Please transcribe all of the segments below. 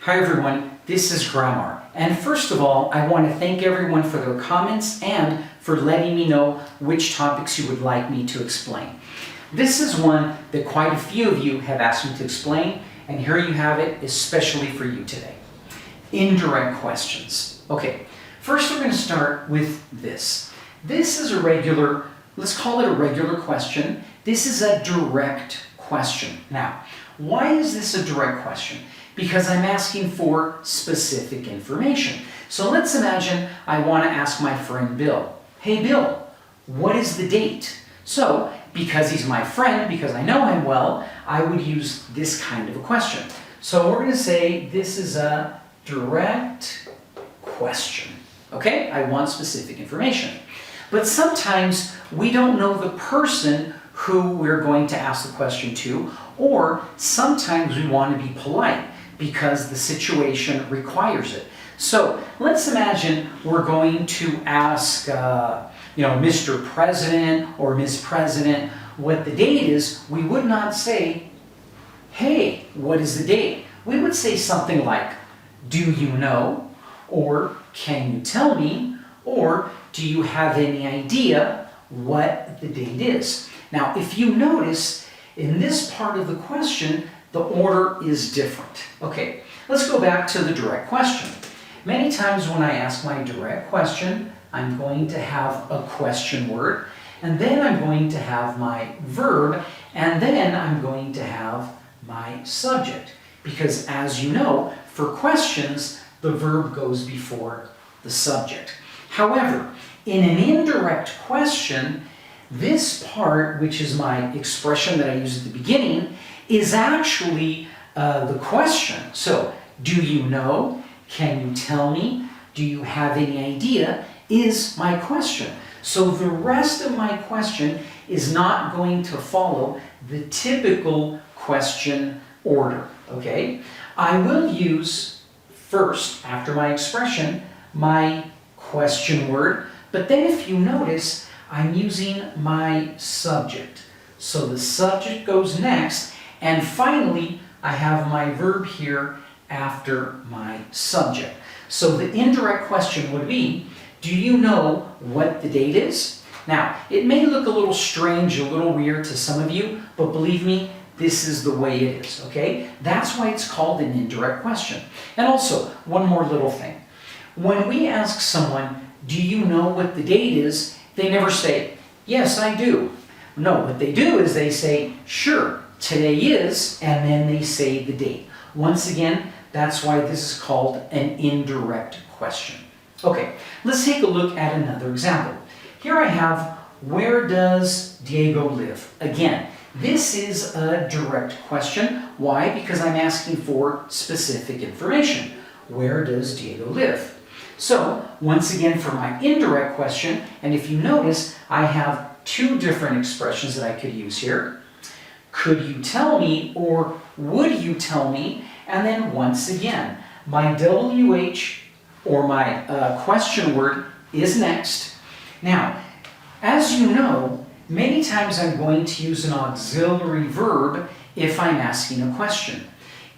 Hi everyone, this is Gramm. And first of all, I want to thank everyone for their comments and for letting me know which topics you would like me to explain. This is one that quite a few of you have asked me to explain, and here you have it, especially for you today. Indirect questions. Okay, first we're going to start with this. This is a regular, let's call it a regular question. This is a direct question. Now, why is this a direct question? Because I'm asking for specific information. So let's imagine I want to ask my friend Bill, hey Bill, what is the date? So, because he's my friend, because I know him well, I would use this kind of a question. So we're going to say this is a direct question. Okay, I want specific information. But sometimes we don't know the person who we're going to ask the question to, or sometimes we want to be polite because the situation requires it. So let's imagine we're going to ask, Mr. President or Ms. President what the date is. We would not say, hey, what is the date? We would say something like, do you know? Or can you tell me? Or do you have any idea what the date is? Now, if you notice, in this part of the question, the order is different. Okay, let's go back to the direct question. Many times when I ask my direct question, I'm going to have a question word, and then I'm going to have my verb, and then I'm going to have my subject. Because as you know, for questions, the verb goes before the subject. However, in an indirect question, this part, which is my expression that I use at the beginning, is actually the question. So, do you know? Can you tell me? Do you have any idea? Is my question. So the rest of my question is not going to follow the typical question order, okay? I will use first, after my expression, my question word, but then if you notice, I'm using my subject. So the subject goes next, and finally, I have my verb here after my subject. So the indirect question would be, do you know what the date is? Now, it may look a little strange, a little weird to some of you, but believe me, this is the way it is, okay? That's why it's called an indirect question. And also, one more little thing. When we ask someone, do you know what the date is? They never say, yes, I do. No, what they do is they say, sure, today is, and then they say the date. Once again, that's why this is called an indirect question. Okay, let's take a look at another example. Here I have, where does Diego live? Again, this is a direct question. Why? Because I'm asking for specific information. Where does Diego live? So, once again, for my indirect question, and if you notice, I have two different expressions that I could use here. Could you tell me, or would you tell me? And then once again, my WH, or my question word, is next. Now, as you know, many times I'm going to use an auxiliary verb if I'm asking a question.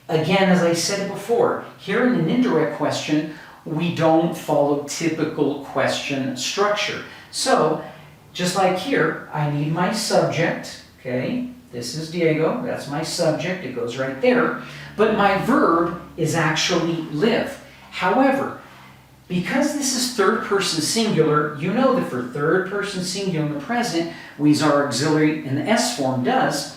Again, as I said before, here in an indirect question, we don't follow typical question structure. So, just like here, I need my subject, okay? This is Diego, that's my subject, it goes right there. But my verb is actually live. However, because this is third person singular, you know that for third person singular in the present, we use our auxiliary in the S form does.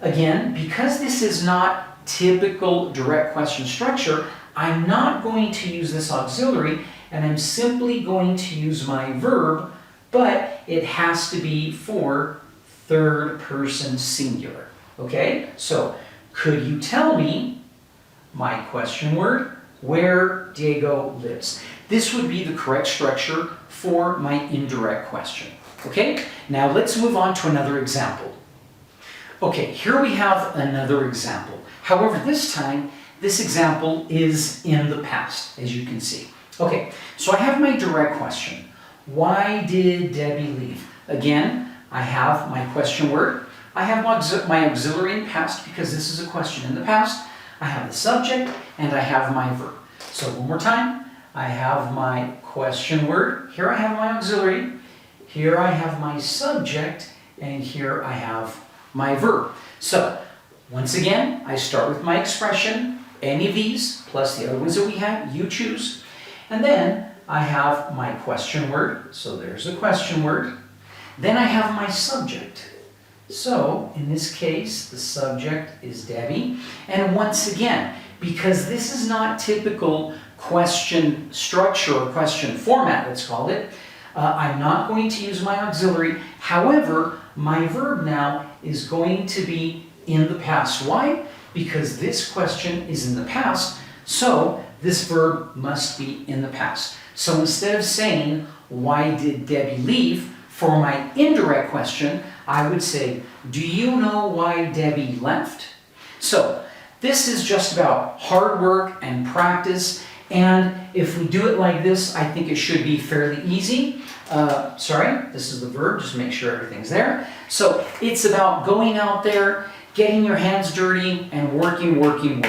Again, because this is not typical direct question structure, I'm not going to use this auxiliary, and I'm simply going to use my verb, but it has to be for third person singular. Okay? So, could you tell me, my question word, where Diego lives? This would be the correct structure for my indirect question. Okay? Now let's move on to another example. Okay, here we have another example. However, this time, this example is in the past, as you can see. Okay, so I have my direct question. Why did Debbie leave? Again, I have my question word. I have my auxiliary in past because this is a question in the past. I have the subject and I have my verb. So one more time, I have my question word, here I have my auxiliary, here I have my subject, and here I have my verb. So once again, I start with my expression, any of these, plus the other ones that we have, you choose. And then I have my question word, so there's the question word. Then I have my subject. So in this case, the subject is Debbie. And once again, because this is not typical question structure or question format, let's call it, I'm not going to use my auxiliary. However, my verb now is going to be in the past. Why? Because this question is in the past, so this verb must be in the past. So instead of saying, why did Debbie leave, for my indirect question, I would say, do you know why Debbie left? So this is just about hard work and practice, and if we do it like this, I think it should be fairly easy. Sorry, this is the verb, just make sure everything's there. So it's about going out there, getting your hands dirty, and working.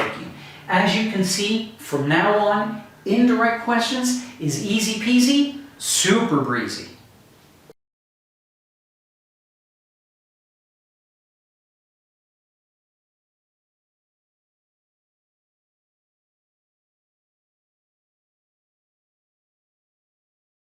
As you can see, from now on, indirect questions is easy peasy, super breezy.